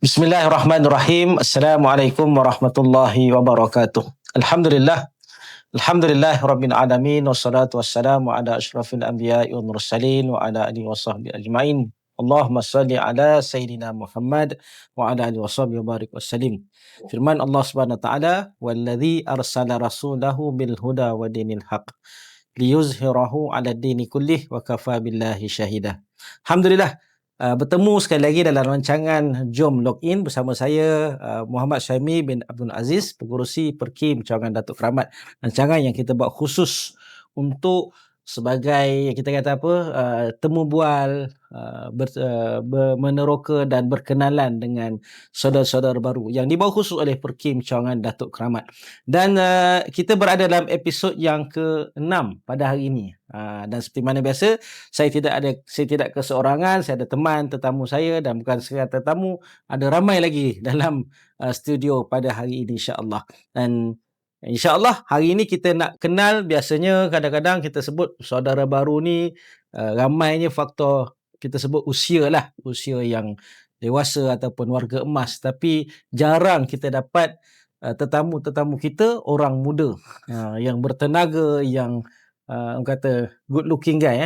Bismillahirrahmanirrahim. Assalamualaikum warahmatullahi wabarakatuh. Alhamdulillah. Alhamdulillah Rabbil Alamin. Wassalatu wassalamu ala ashrafil anbiya'i wal mursalin wa ala alihi wasahbihi ajma'in. Allahumma salli ala Sayyidina Muhammad wa ala alihi wasahbihi wa barik wassalim. Firman Allah Subhanahu wa taala, "Walladzi arsala rasulahu bil huda wa dinil haq liyuzhirahu 'ala dini kullih wa kafa billahi syahida." Alhamdulillah, bertemu sekali lagi dalam rancangan Jom Login bersama saya, Muhammad Syami bin Abdul Aziz, Pengerusi Perkim Cawangan Datuk Keramat. Rancangan yang kita buat khusus untuk sebagai kita kata apa, temu bual, meneroka dan berkenalan dengan saudara-saudara baru yang dibawa khusus oleh Perkim Cawangan Datuk Keramat. Dan kita berada dalam episod yang ke-6 pada hari ini. Dan seperti mana biasa, saya tidak keseorangan, saya ada teman tetamu saya, dan bukan sekadar tetamu, ada ramai lagi dalam studio pada hari ini, insya-Allah. Dan insya-Allah hari ini kita nak kenal. Biasanya kadang-kadang kita sebut saudara baru ni, ramainya faktor kita sebut usia lah, usia yang dewasa ataupun warga emas, tapi jarang kita dapat tetamu-tetamu kita orang muda, yang bertenaga, yang orang kata good looking guy,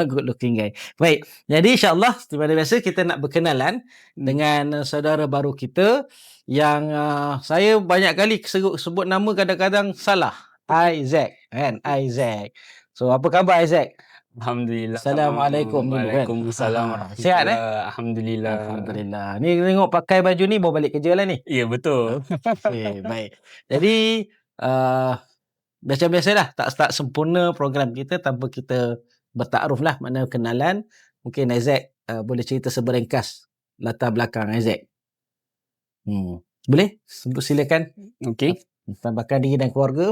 good looking guy. Baik, jadi insya-Allah seperti mana biasa kita nak berkenalan dengan saudara baru kita yang saya banyak kali sebut nama kadang-kadang salah. Isaac, kan? Isaac. So apa khabar Isaac? Alhamdulillah. Assalamualaikum dulu, kan? Waalaikumsalam warahmatullahi. Sihat, Alhamdulillah. Alhamdulillah. Ni tengok pakai baju ni bawa balik kerja lah ni. Ya, betul. Okay, baik. Jadi macam biasalah, tak sempurna program kita tanpa kita bertaaruf lah, makna kenalan. Mungkin Isaac boleh cerita seberengkas latar belakang Isaac. Boleh? Silakan. Okey. Tambahkan diri dan keluarga.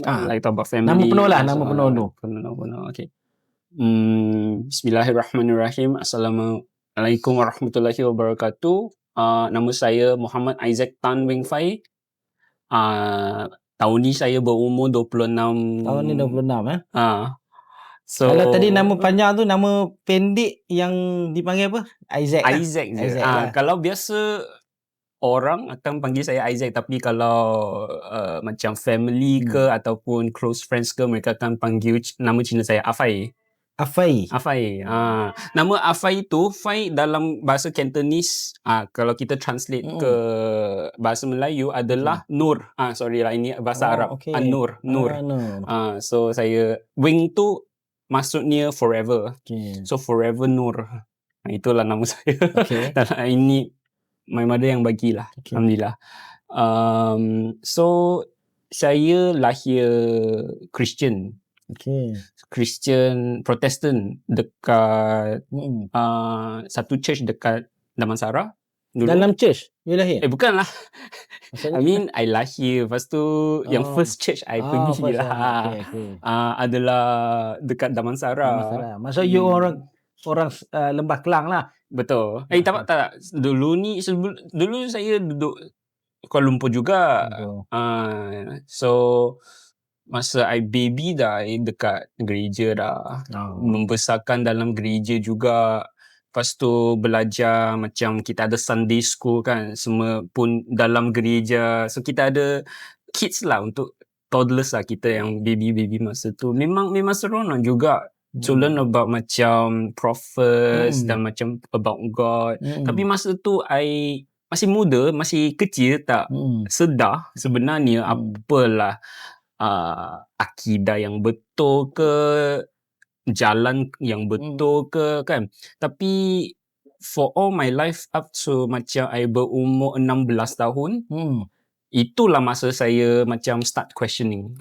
Like about family. Nama penuh lah, nama penuh dulu. Okey. Bismillahirrahmanirrahim. Assalamualaikum warahmatullahi wabarakatuh. Nama saya Muhammad Isaac Tan Weng Fai. Tahun ni saya berumur 26. Tahun ni 26, So, kalau tadi nama panjang tu, nama pendek yang dipanggil apa? Isaac. Isaac je. Kalau biasa orang akan panggil saya Isaac, tapi kalau macam family ke ataupun close friends ke, mereka akan panggil nama Cina saya Afai. Afai. Nama Afai tu, Fai dalam bahasa Cantonese, kalau kita translate ke bahasa Melayu adalah Nur. Sorry lah, ini bahasa Arab. Okay. Nur. So saya, Wing tu maksudnya forever. Okay. So forever Nur. Itulah nama saya. Okay. Ini my mother yang bagilah. Okay. Alhamdulillah. So saya lahir Christian. Okay. Christian Protestant dekat satu church dekat Damansara dulu. Dalam church you lahir? Bukanlah. I mean I lahir, lepas tu yang first church I pergi lah. Okay. Adalah dekat Damansara. Maksud you orang Lembah Kelang lah. Betul. Tak. Dulu saya duduk Kuala Lumpur juga. So masa I baby dah, dekat gereja dah. Membesarkan dalam gereja juga. Lepas tu belajar macam kita ada Sunday school kan. Semua pun dalam gereja. So kita ada kids lah, untuk toddlers lah kita yang baby masa tu. Memang seronok juga. To learn about macam prophets dan macam about God. Tapi masa tu I masih muda, masih kecil, tak sedar sebenarnya apalah akidah yang betul ke, jalan yang betul ke, kan. Tapi for all my life up to macam I berumur 16 tahun, itulah masa saya macam start questioning.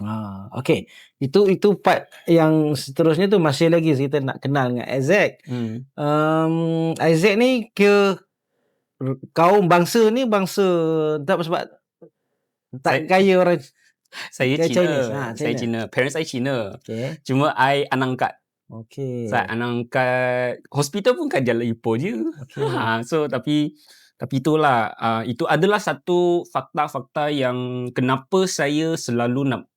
Okay. Itu part yang seterusnya tu, masih lagi kita nak kenal dengan Isaac. Isaac ni ke kaum bangsa ni, tak sebab tak kaya orang. Saya Cina. Chinese. Saya Cina. Parents saya Cina. Okay. Cuma I anak angkat. Okay. Saya anak angkat. Hospital pun kan jalan Ipoh je. Okay. So tapi itulah, itu adalah satu fakta-fakta yang kenapa saya selalu nak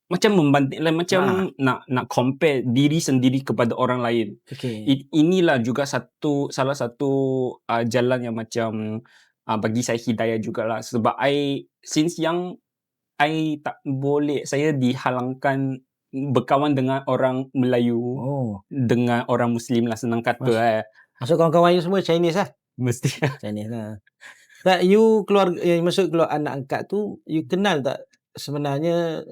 macam membanding macam Ah. nak compare diri sendiri kepada orang lain. Okey. Inilah juga salah satu jalan yang macam bagi saya hidayah jugalah, sebab since young I tak boleh, saya dihalangkan berkawan dengan orang Melayu, Oh. dengan orang Muslim lah, senang kata Maksud kawan-kawan you semua Chinese lah? mesti. Chinese lah. Tak, you keluarga, maksud keluar anak angkat tu, you kenal tak sebenarnya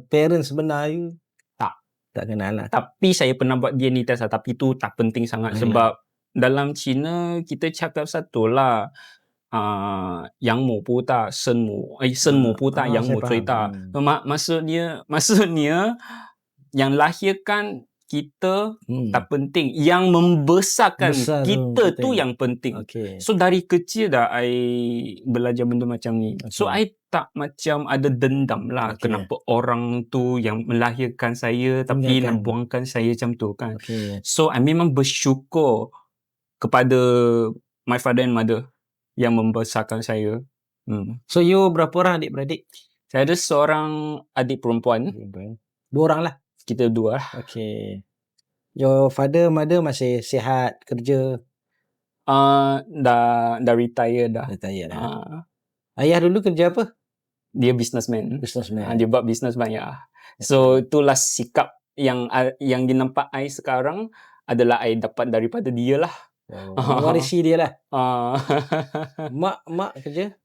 parents sebenar you? Tak kenal lah. Tapi saya pernah buat DNA test lah, tapi tu tak penting sangat. Sebab dalam Cina kita cakap satu lah, 养母不大，生母不大，养母最大。Maksudnya yang lahirkan kita tak penting, yang membesarkan kita tu yang penting. So dari kecil dah I belajar benda macam ni. So I tak macam ada dendam lah kenapa orang tu yang melahirkan saya tapi nak buangkan saya macam tu kan. So I memang bersyukur kepada my father and mother yang membesarkan saya. So you berapa orang adik-beradik? Saya ada seorang adik perempuan. 2 orang lah. Kita 2 lah. Okay. Your father, mother masih sihat, kerja? Dah retire dah. Retire dah. Ayah dulu kerja apa? Dia businessman. Dia buat business banyak. So itulah sikap yang dinampak I sekarang adalah I dapat daripada dia lah. Mewarisi dia lah. Mak kerja?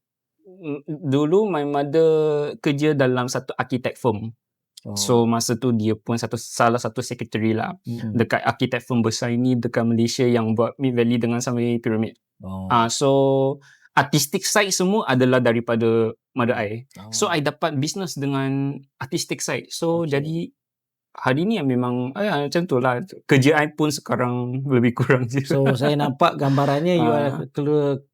Dulu my mother kerja dalam satu architect firm. So masa tu dia pun salah satu secretary lah dekat architect firm besar ini dekat Malaysia yang buat Mid Valley dengan Sunway Pyramid. So artistic side semua adalah daripada mother I. So I dapat business dengan artistic side. So jadi hari ni memang macam tu lah. Kerja I pun sekarang lebih kurang je. So saya nampak gambarannya you are keluar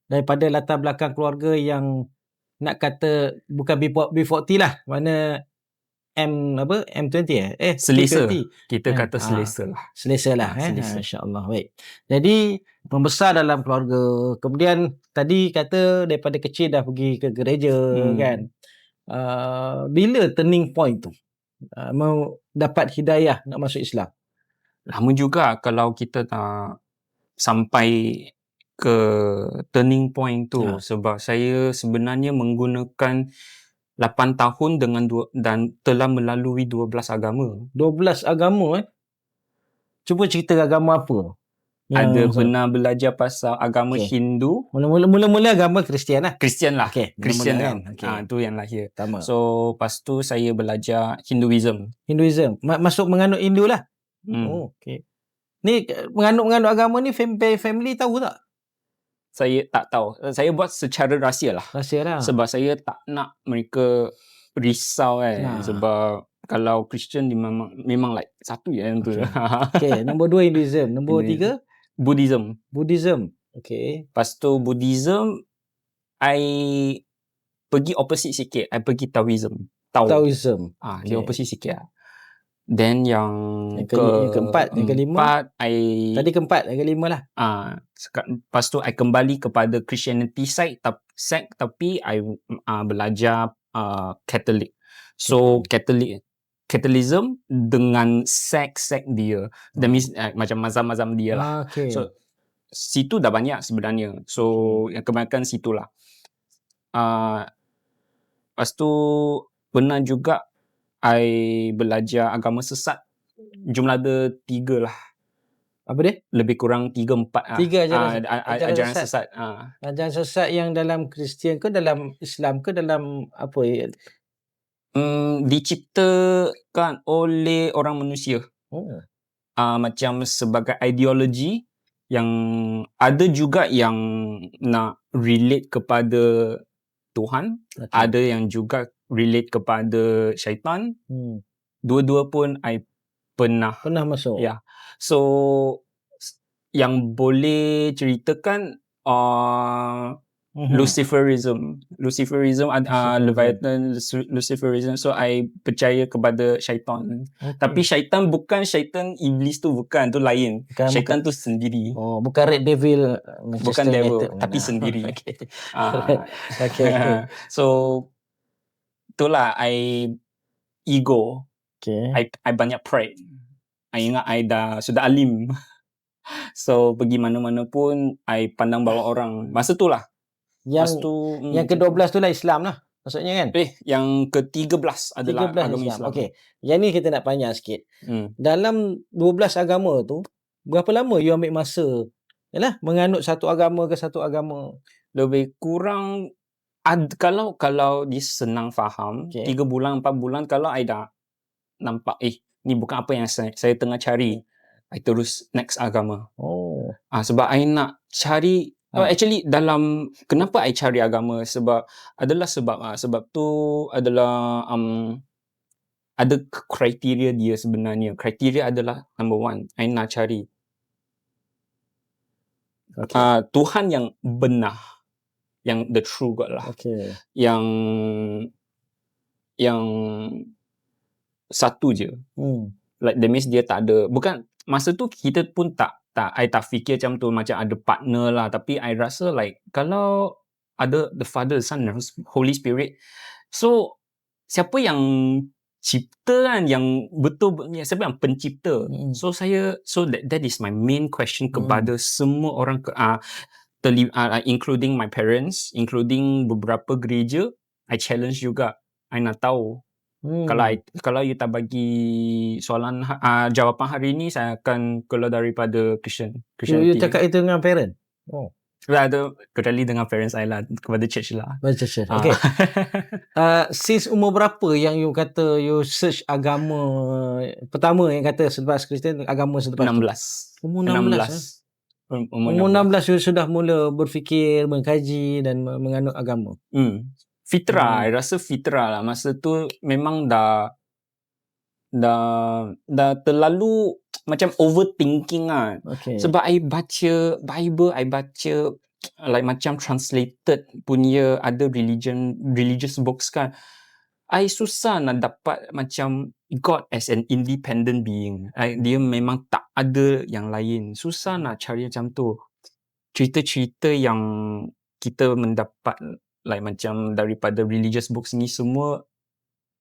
daripada latar belakang keluarga yang nak kata bukan B40 lah, mana M20 selesa. Kita kata selesa lah. Selesa lah. Insya-Allah. Baik. Jadi membesar dalam keluarga. Kemudian tadi kata daripada kecil dah pergi ke gereja kan. Bila turning point tu? Mau dapat hidayah nak masuk Islam? Lama juga kalau kita tak sampai ke turning point tu. Sebab saya sebenarnya menggunakan 8 tahun dan telah melalui 12 agama. 12 agama Cuba cerita agama apa? Ada pernah belajar pasal agama Hindu. Mula-mula agama Kristian lah. Kristian lah. Kristian kan. Tu yang lahir. So lepas tu saya belajar Hinduism. Masuk menganut Hindu lah. Ni menganut agama ni family tahu tak? Saya tak tahu. Saya buat secara rahsia lah. Sebab saya tak nak mereka risau kan. Sebab kalau Christian memang like satu je yang tu. Nombor 2 Hinduism. Nombor 3 Buddhism. Lepas tu Buddhism I pergi opposite sikit. I pergi Taoism. Dia opposite sikit lah. Then yang keempat, yang kelima. Tadi keempat, yang kelima lah. Lepas tu I kembali kepada Christianity side tapi I belajar Catholic. So Catholicism dengan sect dia. That means macam mazhab-mazhab dia lah. So situ dah banyak sebenarnya. So yang kebanyakan situlah. Lepas tu pernah juga I belajar agama sesat. Jumlah ada 3 lah. Apa dia? Lebih kurang 3-4 ajaran sesat. Ajaran sesat yang dalam Kristian ke, dalam Islam ke, dalam apa? Diciptakan oleh orang manusia. Macam sebagai ideologi yang ada juga yang nak relate kepada Tuhan, ada yang juga relate kepada syaitan. Dua-dua pun I pernah masuk. So yang boleh ceritakan Luciferism, Leviathan, Luciferism. So I percaya kepada syaitan. Tapi syaitan bukan syaitan iblis tu, bukan, tu lain. Syaitan tu sendiri. Bukan Red Devil, bukan devil, tapi sendiri. So itulah I ego. Okay. I banyak pride. I ingat I sudah alim. So pergi mana-mana pun I pandang bawah orang. Masa tu lah. Masa Yang tu yang ke-12 tu lah Islam lah. Maksudnya kan? yang ke-13 adalah 13 agama Islam. Islam. Okey. Yang ni kita nak tanya sikit. Dalam 12 agama tu, berapa lama you ambil masa menganut satu agama ke satu agama? Lebih kurang kalau dia senang faham, 3 bulan 4 bulan kalau I dah nampak ni bukan apa yang saya tengah cari, I terus next agama. Sebab I nak cari actually dalam kenapa I cari agama sebab tu adalah ada kriteria dia sebenarnya. Kriteria adalah number one, I nak cari Tuhan yang benar, yang the true God lah. Yang satu je. Like that means dia tak ada, bukan masa tu kita pun I tak fikir macam tu, macam ada partner lah, tapi I rasa like kalau ada the Father, the Son, and Holy Spirit, so siapa yang cipta kan, yang betul, siapa yang pencipta? So that is my main question kepada semua orang, including my parents, including beberapa gereja. I challenge juga, I nak tahu. Kalau you tak bagi soalan jawapan hari ni, saya akan keluar daripada Christianity. You cakap itu dengan parent? Kecuali dengan parents saya lah, kepada church lah. Okay. Since umur berapa yang you kata you search agama pertama, yang kata selepas Kristian, agama selepas 16. Umur 16. Umur 16 you sudah mula berfikir, mengkaji dan menganut agama. Fitrah, I rasa fitrah lah. Masa tu memang dah terlalu macam overthinking lah. Sebab I baca Bible, I baca like macam translated punya ada religious books kan. I susah nak dapat macam God as an independent being. Dia memang tak ada yang lain. Susah nak cari macam tu. Cerita-cerita yang kita mendapat like macam daripada religious books ni semua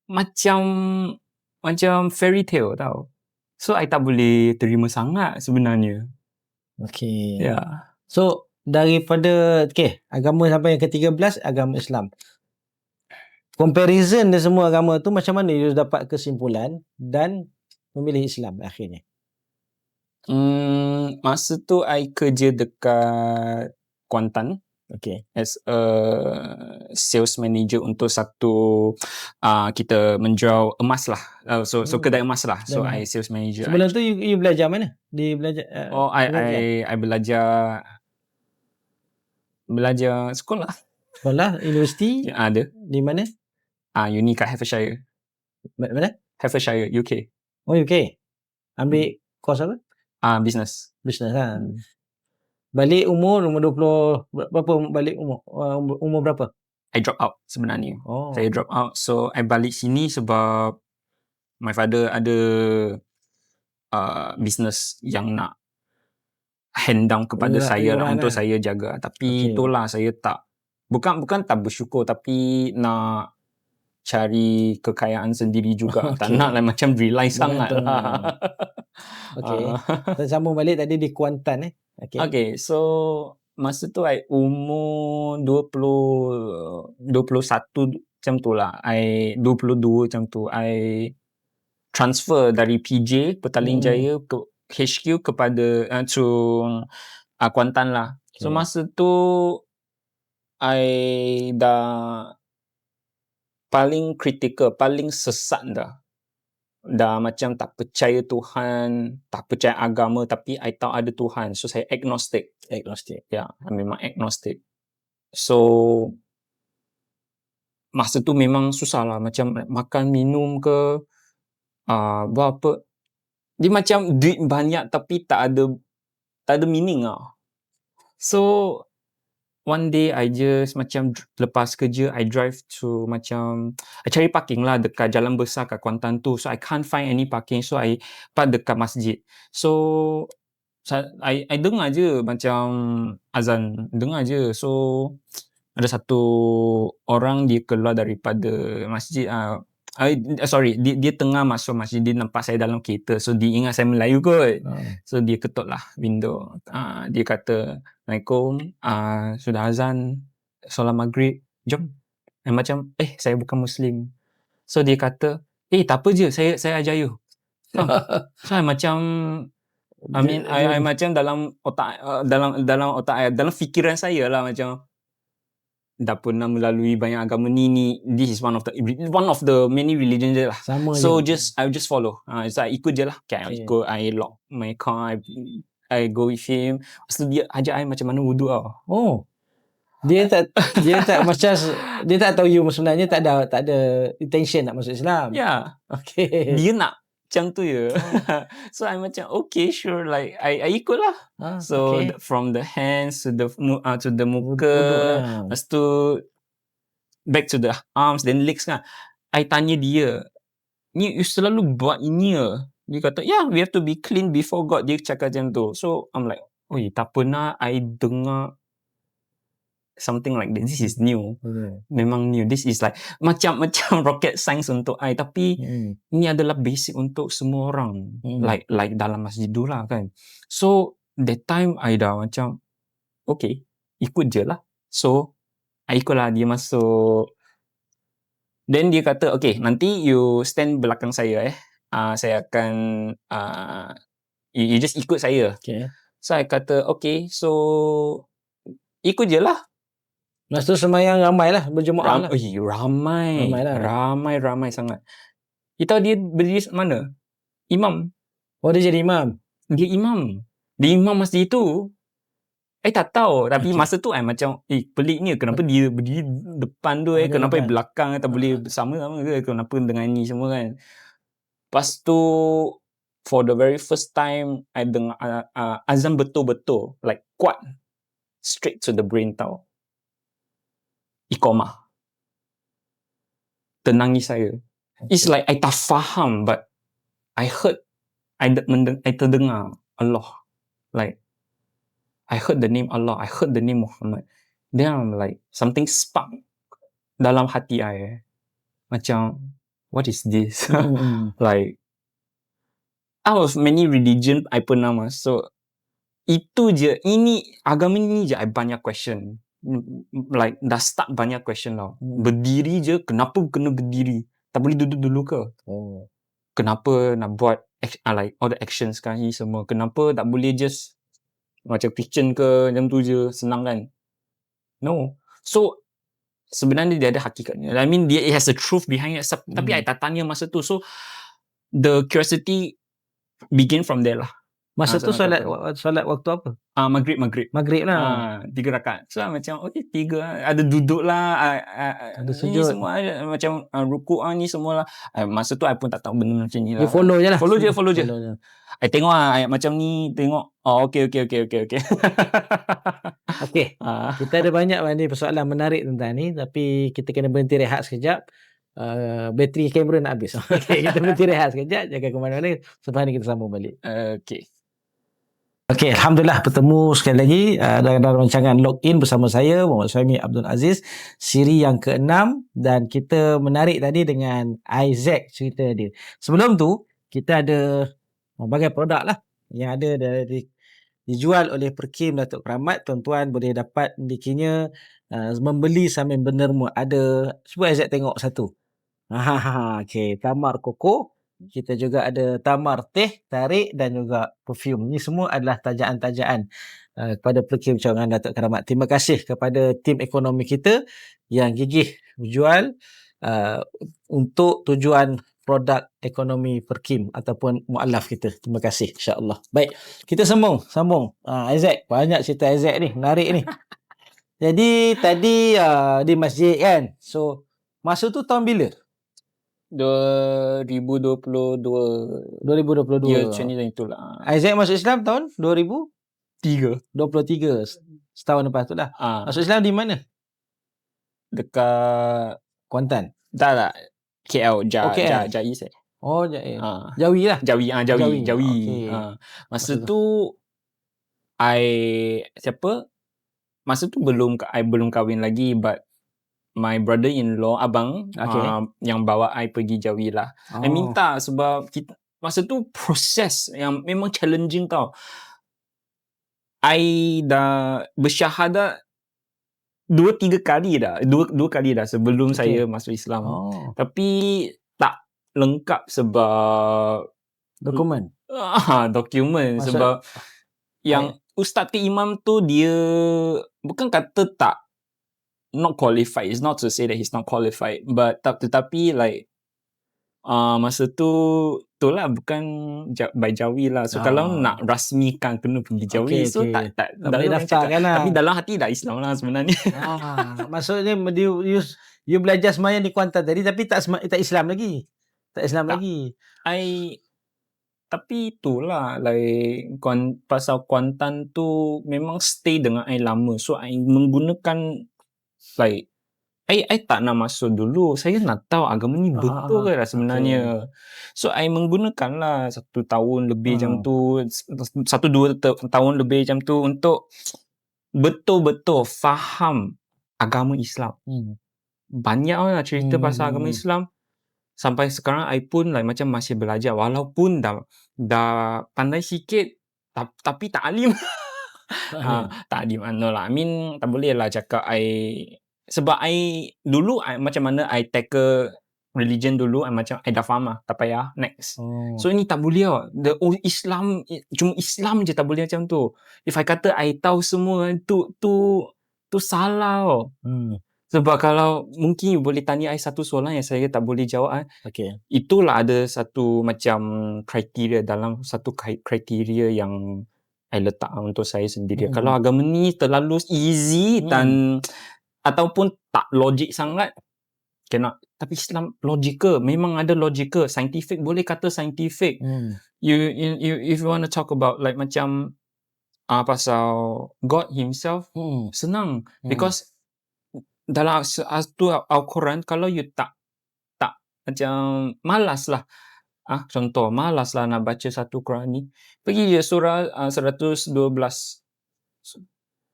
macam fairy tale tau. So I tak boleh terima sangat sebenarnya. Okay. Yeah. So daripada agama sampai yang ke-13, agama Islam. Comparison dari semua agama tu, macam mana you dapat kesimpulan dan memilih Islam akhirnya? Masa tu I kerja dekat Kuantan. As a sales manager untuk satu kita menjual emas lah. So kedai emas lah. So I sales manager. Sebelum tu you belajar mana? I belajar sekolah. Universiti? Ada. Di mana? Uni kat Hertfordshire. Mana? Hertfordshire, UK. Oh, UK. Ambil course apa? Business lah. Balik umur 20 berapa? Balik umur berapa? I drop out sebenarnya. Saya drop out. So I balik sini sebab my father ada business yang nak hand down kepada saya lah, untuk saya jaga. Tapi itulah saya tak, bukan tak bersyukur, tapi nak cari kekayaan sendiri juga. Tak nak lah macam rely sangat lah. Kita sambung balik tadi di Kuantan. Okay, so masa tu I umur 21 macam tu lah. 22 macam tu. I transfer dari PJ Petaling Jaya ke HQ kepada Kuantan lah. So masa tu I dah paling critical, paling sesat dah macam tak percaya Tuhan, tak percaya agama, tapi I tahu ada Tuhan. So saya agnostic. Ya, memang agnostic. So masa tu memang susah lah, macam makan minum ke buat apa, dia macam duit banyak tapi tak ada meaning lah. So one day I just macam lepas kerja, I drive to macam, I cari parking lah dekat jalan besar kat Kuantan tu. So I can't find any parking, so I park dekat masjid. So I dengar je macam azan, dengar je. So ada satu orang dia keluar daripada masjid, Sorry, dia tengah masuk masjid, dia nampak saya dalam kereta, so dia ingat saya Melayu kot. So dia ketuk lah window. Dia kata, Assalamualaikum, sudah azan solat maghrib, jom. Macam, saya bukan Muslim. So dia kata, tak apa je, saya ajar you. So I macam, I macam dalam otak, dalam otak, dalam fikiran saya lah, macam dah pernah melalui banyak agama ni, this is one of the many religions je lah. Sama So je. I just follow. So I ikut je lah. I ikut, I lock my car, I go with him. Lepas tu dia ajak I macam mana wuduk tau. Oh. Dia tak macam dia tak tahu you sebenarnya tak ada intention nak masuk Islam. Yeah. Okay. Dia nak macam tu je. So I macam okay, sure, like I ikut lah. So from the hands to the muka, lepas tu back to the arms, then legs kan. I tanya dia, ni you selalu buat ini ke? Dia kata, yeah, we have to be clean before God. Dia cakap macam tu. So I'm like, tak pernah I dengar something like this. This is new. Memang new. This is like macam rocket science untuk I, tapi ini adalah basic untuk semua orang. Like dalam masjid dulu lah kan. So that time I dah macam okay, ikut je lah. So I ikut lah dia masuk. Then dia kata, okay, nanti you stand belakang saya saya akan you just ikut saya. So I kata okay, so ikut je lah. Masa tu semayang ramai lah, berjemaah lah. Ramai sangat. You tahu dia berdiri mana? Imam. Oh, dia jadi imam? Dia imam. Dia imam masjid itu. Tak tahu. Tapi masa tu I macam, peliknya. Kenapa dia berdiri depan tu? Kenapa belakang? Tak boleh bersama-sama ke? Kenapa dengan ni semua kan? Lepas tu, for the very first time, I dengar azan betul-betul. Like, kuat. Straight to the brain tau. Iqamah. Tenangi saya. It's like I tak faham, but I heard, I terdengar Allah. Like, I heard the name Allah, I heard the name Muhammad. Then I'm like, something spark dalam hati I. Macam, what is this? Like, out of many religion I pernah masuk, itu je, agama ini je I banyak question. Like dah start banyak question tau. Berdiri je, kenapa kena berdiri? Tak boleh duduk dulu ke? Kenapa nak buat like all the actions kan ni semua? Kenapa tak boleh just macam Christian ke macam tu je, senang kan? No. So sebenarnya dia ada hakikatnya. I mean it has a truth behind it. Tapi I tak tanya masa tu. So the curiosity begin from there lah. Masa tu solat waktu apa? Maghrib lah. 3 rakaat. So macam okay, 3 ada duduk lah, ada sujud semua ada, macam rukuk ni semua lah. Masa tu I pun tak tahu benda macam ni lah. Follow je lah. Follow je. I tengok ayat macam ni, tengok okay. Okay. Kita ada banyak persoalan menarik tentang ni, tapi kita kena berhenti rehat sekejap. Bateri kamera nak habis. Okay, kita berhenti rehat sekejap. Jangan ke mana-mana. Selepas ni kita sambung balik. Okay, Alhamdulillah bertemu sekali lagi dalam rancangan Login bersama saya, Muhammad Suhaimi Abdul Aziz, siri yang ke-6, dan kita menarik tadi dengan Isaac cerita dia. Sebelum tu, kita ada berbagai produk lah yang ada dijual oleh Perkim Datuk Keramat. Tuan-tuan boleh dapat dikinya membeli sambil berderma. Ada, cuba Isaac tengok satu. Okay, tamar koko. Kita juga ada tamar teh, tarik dan juga perfume. Ini semua adalah tajaan-tajaan kepada Perkim Cawangan Datuk Keramat. Terima kasih kepada tim ekonomi kita yang gigih menjual untuk tujuan produk ekonomi Perkim ataupun mualaf kita. Terima kasih, insya-Allah. Baik, kita sambung. Isaac, banyak cerita Isaac ni, menarik ni. Jadi tadi di masjid kan. So masa tu tahun bila? 2022. Ya, macam ni itulah. Isaac masuk Islam tahun 2023. Setahun lepas tu lah. Masuk Islam di mana? Dekat Kuantan. Tak. KL, Jawi saya. Oh, Jawi lah. Jawi. Okay. Masa tu masa tu belum kahwin lagi, but my brother-in-law, abang, Okay. yang bawa I pergi Jawi lah. I minta sebab kita, masa tu proses yang memang challenging tau. I dah bersyahadat 2-3 kali dah. Dua kali dah sebelum saya masuk Islam. Tapi tak lengkap sebab Dokumen. dokumen. Maksud- Sebab yang Ustaz T. Imam tu dia bukan kata tak not qualified. It's not to say that he's not qualified. But tetapi like masa tu itulah bukan by Jawi lah. So kalau nak rasmikan kena pergi Jawi. So tak boleh daftarkan lah. Tapi dalam hati dah Islam lah sebenarnya. Maksudnya you belajar sembahyang di Kuantan tadi tapi tak Islam lagi. Tak Islam lagi. Tapi itulah like pasal Kuantan tu memang stay dengan I lama. So I menggunakan like I tak nak masuk dulu. Saya nak tahu agama ni betul ke lah sebenarnya. So I menggunakan lah 1 tahun lebih macam tu, 1-2 tahun lebih macam tu untuk betul-betul faham agama Islam. Banyak lah cerita pasal agama Islam. Sampai sekarang I pun like macam masih belajar walaupun dah pandai sikit tapi tak alim. Tak alim lah. I mean tak boleh lah cakap sebab dulu macam mana I tackle religion dulu, macam I dah faham lah, tak payah next. So ini tak boleh lah. Islam cuma Islam je tak boleh macam tu. If I kata I tahu semua tu salah tau. Sebab kalau mungkin you boleh tanya I satu soalan yang saya tak boleh jawab. Itulah ada satu macam kriteria, dalam satu kriteria yang I letak untuk saya sendiri. Kalau agama ni terlalu easy dan ataupun tak logik sangat, cannot. Tapi Islam logical, memang ada logical. Scientific, boleh kata scientific. If you want to talk about like macam pasal God himself, senang. Because dalam Al-Quran, kalau you tak macam malas lah. Contoh, malas lah nak baca satu Quran ni, pergi je surah 112.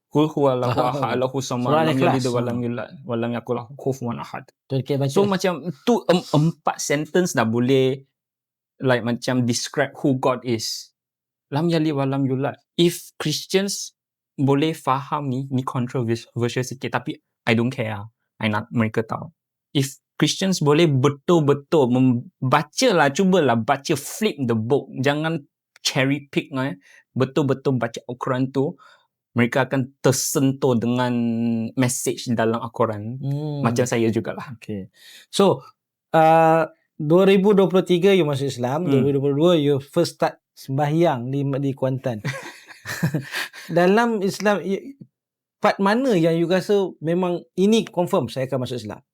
Qul huwallahu ahad Allahu samad lam yalid walam yulad walam yakul lahu kufuwan ahad. So macam tu 4 sentence dah boleh like macam describe who God is. Lam yalid walam yulad. If Christians boleh faham ni controversial sikit, tapi I don't care. I nak mereka tahu. If Christians boleh betul-betul membacalah, cubalah baca, flip the book. Jangan cherry pick. Betul-betul baca Al-Quran tu, mereka akan tersentuh dengan message dalam Al-Quran. Macam saya jugalah. So 2023 you masuk Islam, 2022 you first start sembahyang di Kuantan. Dalam Islam, part mana yang you rasa memang ini confirm saya akan masuk Islam?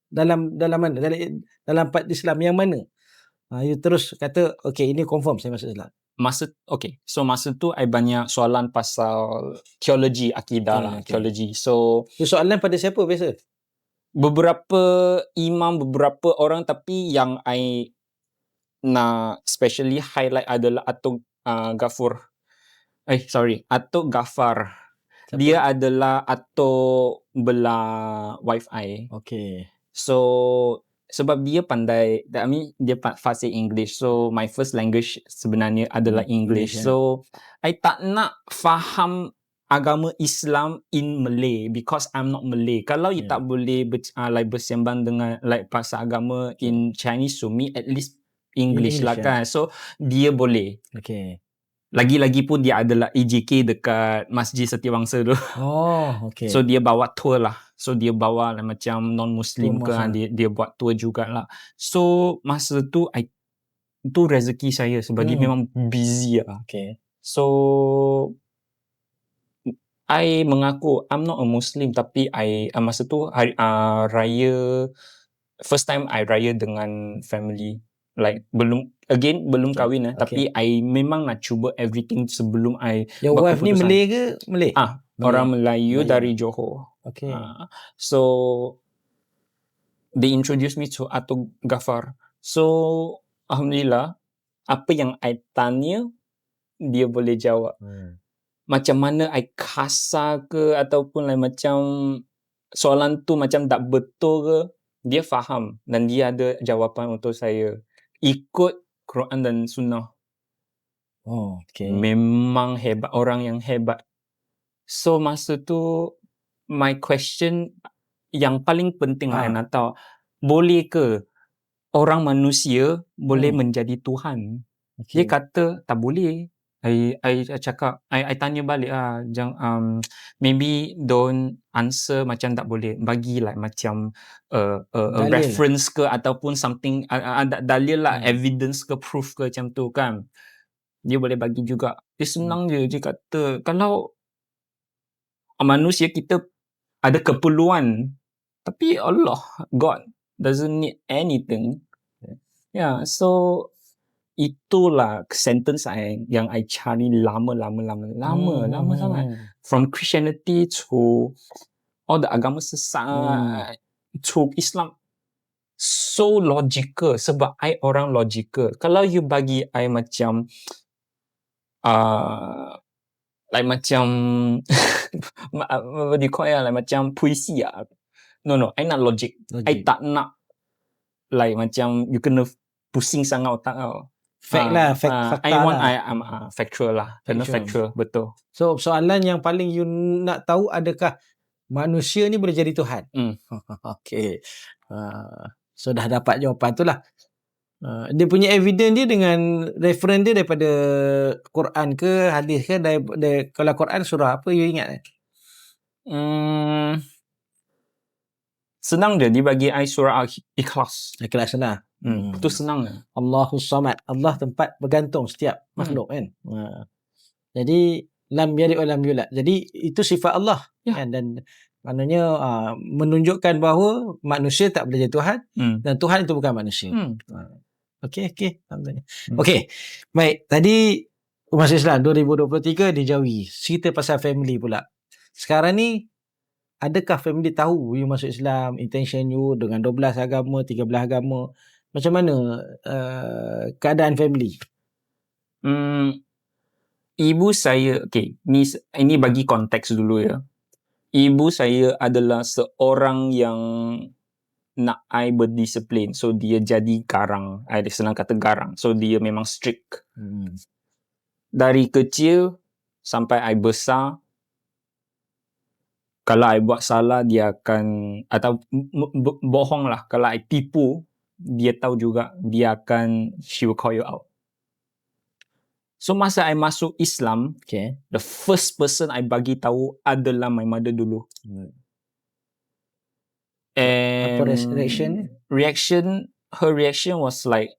Dalam mana? Dalam part Islam yang mana? You terus kata okay, ini confirm saya masuk Islam. Masa tu I banyak soalan pasal teologi, akidah lah, teologi. So soalan pada siapa biasa? Beberapa imam, beberapa orang, tapi yang I nak especially highlight adalah Atuk Ghafar. Siapa? Dia adalah Atuk belah wife I. So sebab dia pandai, dia fasih English. So my first language sebenarnya adalah English. So I tak nak faham agama Islam in Malay because I'm not Malay. Kalau you tak boleh bersembang dengan like pasal agama in Chinese, to me at least English lah kan. So dia boleh. Lagi-lagi pun dia adalah EJK dekat Masjid Setiabangsa tu. So dia bawa tour lah. So dia bawa lah macam non-Muslim ke, dia buat tour jugalah. So masa tu itu rezeki saya sebab dia memang busy lah. So I mengaku I'm not a Muslim, tapi masa tu raya first time I raya dengan family. Like belum kahwin tapi I memang nak cuba everything sebelum I. Your wife ni Malay ke? Malay? Orang Melayu dari Johor. So they introduced me to Atuk Ghafar. So alhamdulillah, apa yang I tanya dia boleh jawab. Macam mana I kasar ke ataupun like macam soalan tu macam tak betul ke, dia faham dan dia ada jawapan untuk saya. Ikut Quran dan Sunnah. Oh, okay. Memang hebat, orang yang hebat. So masa tu my question yang paling penting lah I nak tahu, boleh ke orang manusia boleh menjadi Tuhan? Dia kata tak boleh. I cakap, I tanya balik lah, maybe don't answer macam tak boleh, bagi like macam Dalil reference ke ataupun something, dalil lah, evidence ke proof ke macam tu kan. Dia boleh bagi juga. Dia senang je, dia kata kalau manusia kita ada keperluan, tapi Allah, God doesn't need anything. Yeah, so itulah sentence yang I cari lama sangat. From Christianity to all the agama sesat to Islam. So logical sebab I orang logical. Kalau you bagi I macam like macam what do you call it, like macam puisi lah. No, I nak logic. I tak nak like macam you kena pusing sangat otak kau. Fact lah, fakta I want lah. factual lah. Kena factual, betul. So soalan yang paling you nak tahu, adakah manusia ni boleh jadi Tuhan? Okay. So dah dapat jawapan tu lah. Dia punya evidence dia dengan reference dia daripada Quran ke hadis ke? Kalau Quran surah apa you ingat? Senang je, dibagi I surah Ikhlas. Ikhlas lah. Itu senang. Allahus Samad. Allah tempat bergantung setiap makhluk kan. Jadi lam yalid wa lam yulad. Jadi itu sifat Allah kan, dan maknanya menunjukkan bahawa manusia tak boleh jadi Tuhan dan Tuhan itu bukan manusia. Okey. Alhamdulillah. Okey. Baik, tadi umat Islam 2023 dijauhi. Cerita pasal family pula. Sekarang ni adakah family tahu you masuk Islam, intention you dengan 12 agama, 13 agama? Macam mana keadaan family? Ibu saya, ini bagi konteks dulu ya. Ibu saya adalah seorang yang nak I berdisiplin. So dia jadi garang. I senang kata garang. So dia memang strict. Dari kecil sampai I besar, kalau I buat salah, dia akan, atau bohong lah, kalau I tipu, dia tahu juga, she will call you out. So masa I masuk Islam, the first person I bagi tahu adalah my mother dulu. And apa reaction? Her reaction was like,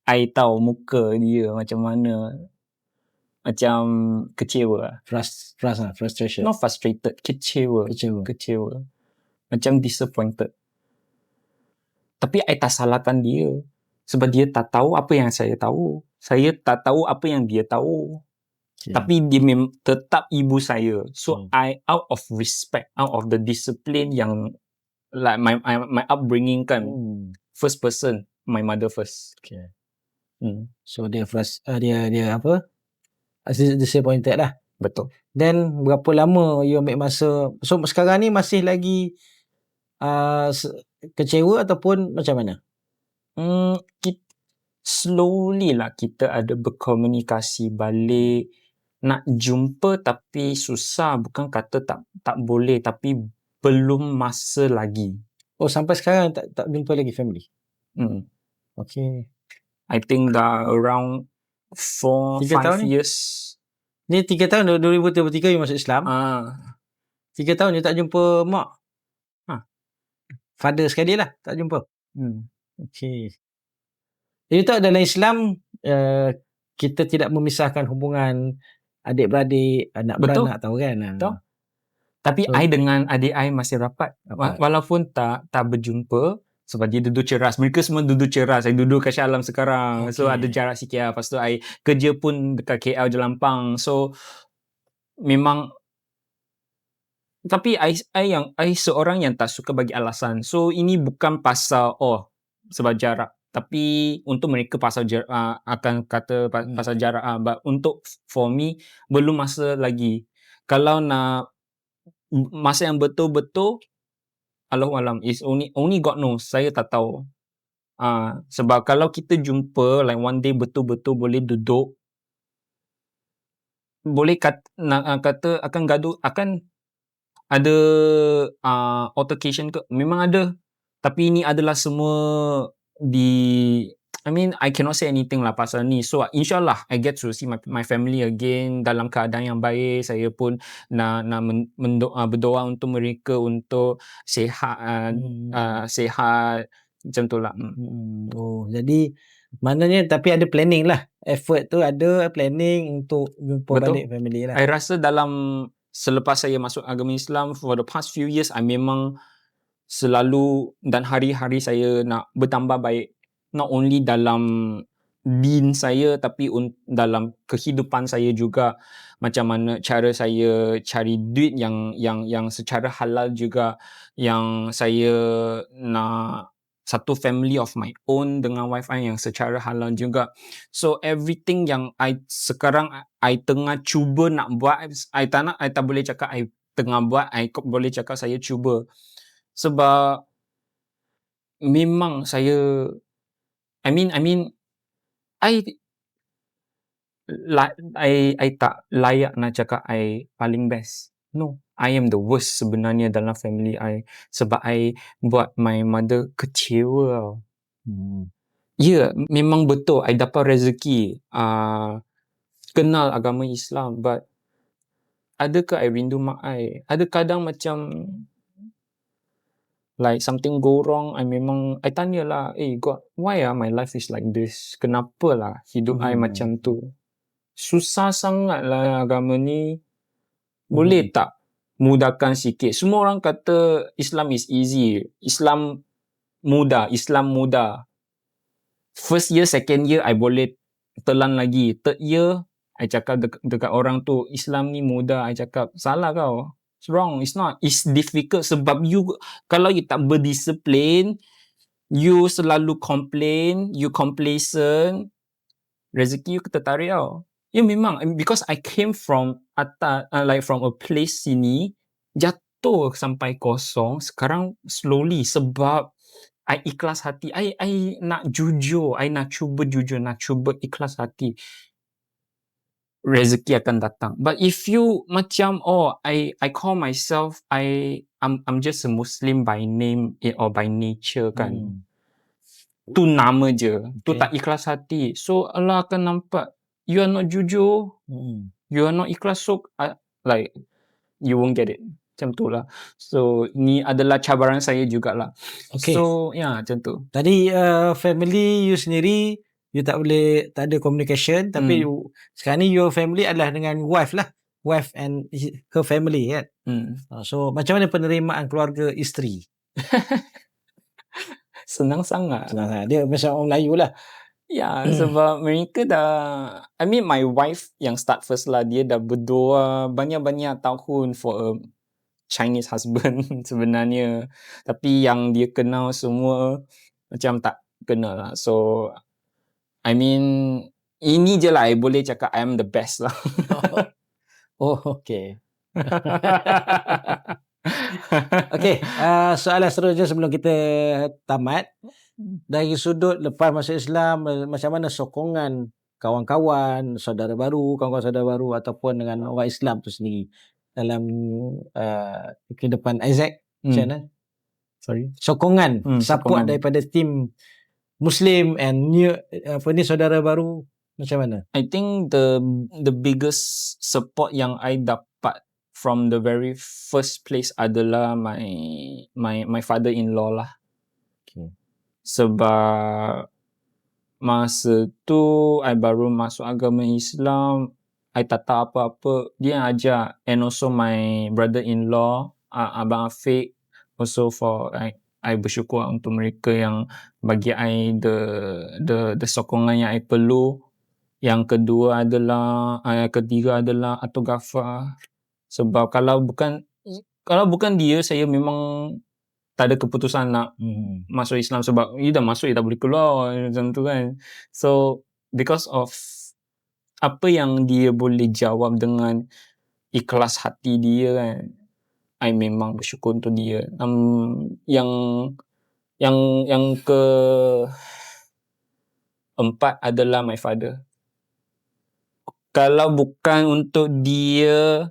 I tahu muka dia macam mana. Macam kecewa. Frustration. Not frustrated, kecewa. Macam disappointed. Tapi I tak salahkan dia. Sebab dia tak tahu apa yang saya tahu. Saya tak tahu apa yang dia tahu. Tapi dia tetap ibu saya. So I, out of respect, out of the discipline yang like my upbringing kan, first person, my mother first. So dia apa? Disappointed lah. Betul. Then berapa lama you ambil masa? So sekarang ni masih lagi kecewa ataupun macam mana? Slowly lah kita ada berkomunikasi balik. Nak jumpa tapi susah. Bukan kata tak boleh, tapi belum masa lagi. Oh, sampai sekarang tak jumpa lagi family? Okay. I think dah around 4-5 years. Ni 3 tahun, 2023 you masuk Islam. 3 tahun you tak jumpa mak. Father sekali lah tak jumpa. Okay. You tahu dalam Islam kita tidak memisahkan hubungan adik-beradik, anak-beranak, tahu kan? Betul. Tapi I dengan adik I masih rapat. Walaupun tak berjumpa, sebab dia duduk ceras. Mereka semua duduk ceras. I duduk kat Shah Alam sekarang. So ada jarak sikit lah. Lepas tu I kerja pun dekat KL Jelapang. So memang, tapi I seorang yang tak suka bagi alasan. So ini bukan pasal sebab jarak. Tapi untuk mereka pasal jarak, akan kata pasal jarak. But untuk for me belum masa lagi. Kalau nak masa yang betul-betul Allahu alam, is only God knows. Saya tak tahu. Sebab kalau kita jumpa like one day betul-betul boleh duduk, boleh kata akan gaduh, akan ada altercation ke? Memang ada. Tapi ini adalah semua I cannot say anything lah pasal ni. So insyaAllah I get to see my family again dalam keadaan yang baik. Saya pun nak berdoa untuk mereka untuk sihat, sihat macam tu lah. Jadi maknanya tapi ada planning lah. Effort tu ada planning untuk jumpa balik family lah. I rasa dalam selepas saya masuk agama Islam for the past few years, I memang selalu dan hari-hari saya nak bertambah baik. Not only dalam din saya tapi dalam kehidupan saya juga, macam mana cara saya cari duit yang secara halal juga, yang saya nak satu family of my own dengan wife yang secara halal juga. So everything yang sekarang I tengah cuba nak buat, I tak boleh cakap I tengah buat, I boleh cakap saya cuba. Sebab memang saya I tak layak nak cakap I paling best. No, I am the worst sebenarnya dalam family I. Sebab I buat my mother kecewa. Ya, memang betul I dapat rezeki kenal agama Islam, but adakah I rindu mak I? Ada kadang macam like something go wrong, I tanyalah, God, why my life is like this? Kenapa lah hidup I macam tu? Susah sangat lah agama ni. Boleh tak mudahkan sikit? Semua orang kata Islam is easy. Islam mudah. First year, second year, I boleh telan lagi. Third year, I cakap dekat orang tu, Islam ni mudah. I cakap, salah kau. It's wrong. It's not. It's difficult sebab kalau you tak berdisiplin, you selalu complain, you complacent, rezeki you tertarik tau. Ya memang, because I came from atas, from a place sini, jatuh sampai kosong, sekarang slowly sebab I ikhlas hati. I nak jujur, I nak cuba jujur, nak cuba ikhlas hati. Rezeki akan datang. But if you macam I call myself I'm just a Muslim by name or by nature kan. Tu nama je. Tu tak ikhlas hati. So Allah akan nampak you are not jujur. You are not ikhlas, so like you won't get it. Macam tu lah. So ni adalah cabaran saya jugalah. So macam tu. Tadi family you sendiri, you tak ada communication, tapi sekarang ni your family adalah dengan wife lah. Wife and her family kan. So macam mana penerimaan keluarga isteri? Senang sangat. Dia macam orang Melayu lah. Ya, sebab mereka dah, my wife yang start first lah. Dia dah berdoa banyak-banyak tahun for a Chinese husband sebenarnya. Tapi yang dia kenal semua macam tak kenal lah. So ini je lah I boleh cakap I am the best lah. Okay. Okay, soalan seterusnya sebelum kita tamat. Dari sudut lepas masuk Islam, macam mana sokongan kawan-kawan, saudara baru, kawan-kawan saudara baru ataupun dengan orang Islam tu sendiri dalam kehidupan Isaac? Macam mana? Sokongan, support daripada tim Muslim and new saudara baru macam mana? I think the biggest support yang I dapat from the very first place adalah my father-in-law lah. Sebab masa tu I baru masuk agama Islam, I tak tahu apa-apa, dia ajak, and also my brother-in-law Abang Afiq, also for I bersyukur untuk mereka yang bagi I the sokongan yang I perlu. Yang kedua adalah ketiga adalah Atuk Ghaffar. Sebab kalau bukan dia, saya memang tak ada keputusan nak masuk Islam, sebab dia dah masuk, dia tak boleh keluar macam tu kan. So because of apa yang dia boleh jawab dengan ikhlas hati dia kan, I memang bersyukur untuk dia. Yang keempat adalah my father. Kalau bukan untuk dia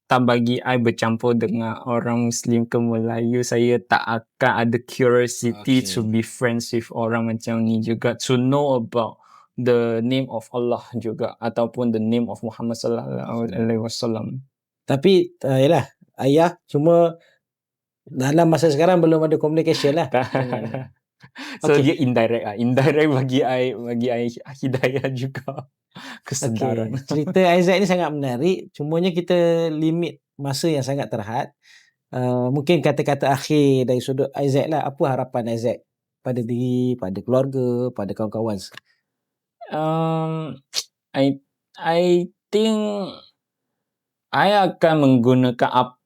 tak bagi I bercampur dengan orang Muslim ke Melayu, saya tak akan ada curiosity to be friends with orang macam ni juga, to know about the name of Allah juga ataupun the name of Muhammad sallallahu alaihi wasallam. Tapi yalah, ayah cuma dalam masa sekarang belum ada communication lah. So dia indirect bagi I hidayah juga. Kesedaran. Cerita Isaac ni sangat menarik, cumanya kita limit masa yang sangat terhad. Mungkin kata-kata akhir dari sudut Isaac lah, apa harapan Isaac pada diri, pada keluarga, pada kawan-kawan? I think I akan menggunakan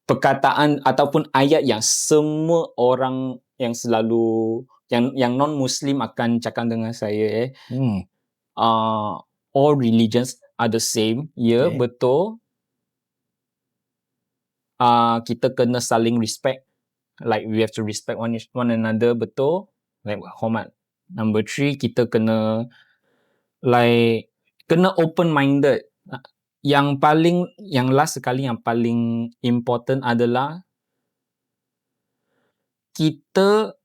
perkataan ataupun ayat yang semua orang yang selalu yang non-Muslim akan cakap dengan saya. All religions are the same. Ya, betul. Kita kena saling respect. Like we have to respect one another, betul. Like hormat. Number 3, kita kena open-minded. Yang last sekali, yang paling important adalah kita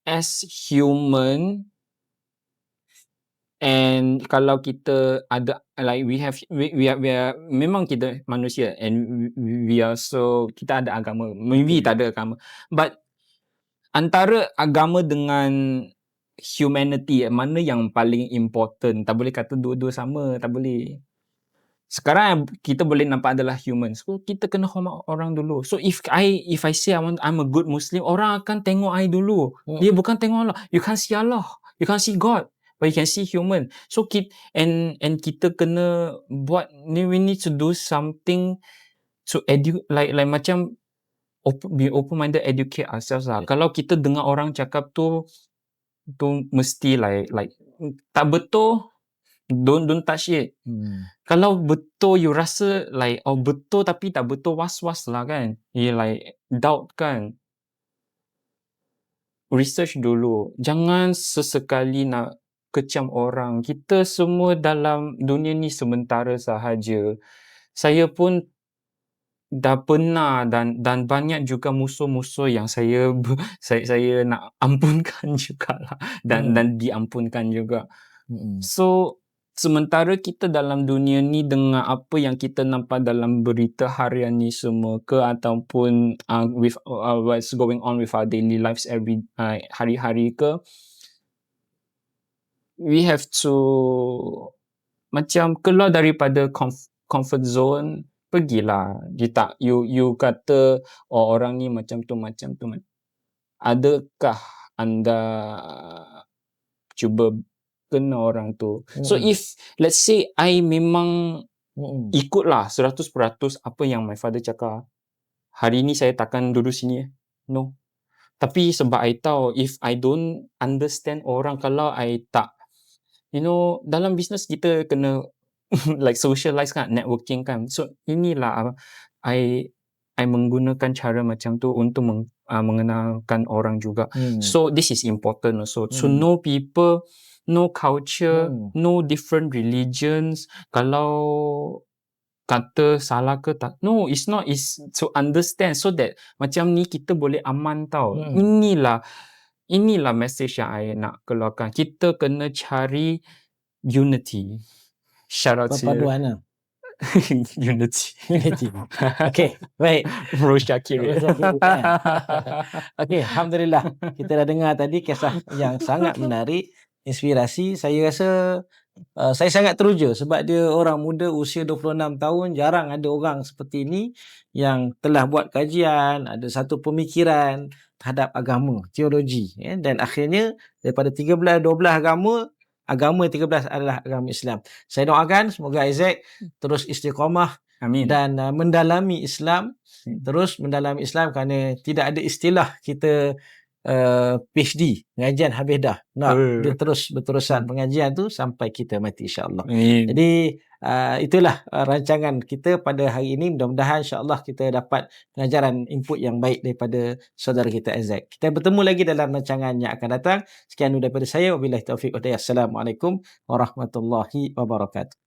as human, and kalau kita ada we are memang kita manusia, and we are, so kita ada agama, maybe tak ada agama, but antara agama dengan humanity, mana yang paling important? Tak boleh kata dua-dua sama, tak boleh. Sekarang kita boleh nampak adalah human, so kita kena hormat orang dulu. So if I say I'm a good Muslim, orang akan tengok I dulu. Dia bukan tengok Allah. You can't see Allah, you can't see God, but you can see human. So kita kena buat, we need to do something to like macam be open-minded, educate ourselves lah. Kalau kita dengar orang cakap tu mesti like tak betul, don't touch it. Kalau betul, you rasa like betul tapi tak betul, was-was lah kan. You like doubt kan. Research dulu. Jangan sesekali nak kecam orang. Kita semua dalam dunia ni sementara sahaja. Saya pun dah pernah dan banyak juga musuh-musuh yang saya nak ampunkan jugalah, dan diampunkan juga. So sementara kita dalam dunia ni dengan apa yang kita nampak dalam berita harian ni semua ke, ataupun with what's going on with our daily lives hari-hari ke, we have to macam keluar daripada comfort zone. Pergilah. You kata orang ni macam tu. Adakah anda cuba kena orang tu? So if let's say I memang ikutlah 100% apa yang my father cakap, hari ni saya takkan duduk sini. No. Tapi sebab I tahu, if I don't understand orang, kalau I tak, dalam business kita kena like socialize kan, networking kan. So inilah I menggunakan cara macam tu untuk mengenalkan orang juga. So this is important also, to know people, know culture, know different religions. Kalau kata salah ke tak, no, it's not, it's to understand, so that macam ni kita boleh aman tau. Inilah message yang I nak keluarkan. Kita kena cari unity. Shout out to perpaduan lah. Unity. Okay, baik. Bro Syakir. Okay, Alhamdulillah. Kita dah dengar tadi kisah yang sangat menarik, inspirasi. Saya rasa saya sangat teruja sebab dia orang muda usia 26 tahun. Jarang ada orang seperti ini yang telah buat kajian, ada satu pemikiran terhadap agama, teologi. Dan akhirnya daripada 13-12 agama 13 adalah agama Islam. Saya doakan semoga Isaac terus istiqamah. Amin. Dan mendalami Islam, terus mendalami Islam, kerana tidak ada istilah kita PhD, pengajian habis dah. Dia terus berterusan pengajian tu sampai kita mati, insya-Allah. Jadi itulah rancangan kita pada hari ini. Mudah-mudahan insya-Allah kita dapat pengajaran input yang baik daripada saudara kita Aizat. Kita bertemu lagi dalam rancangan yang akan datang. Sekian daripada saya. Wabillahi taufiq wa hidayah. Assalamualaikum warahmatullahi wabarakatuh.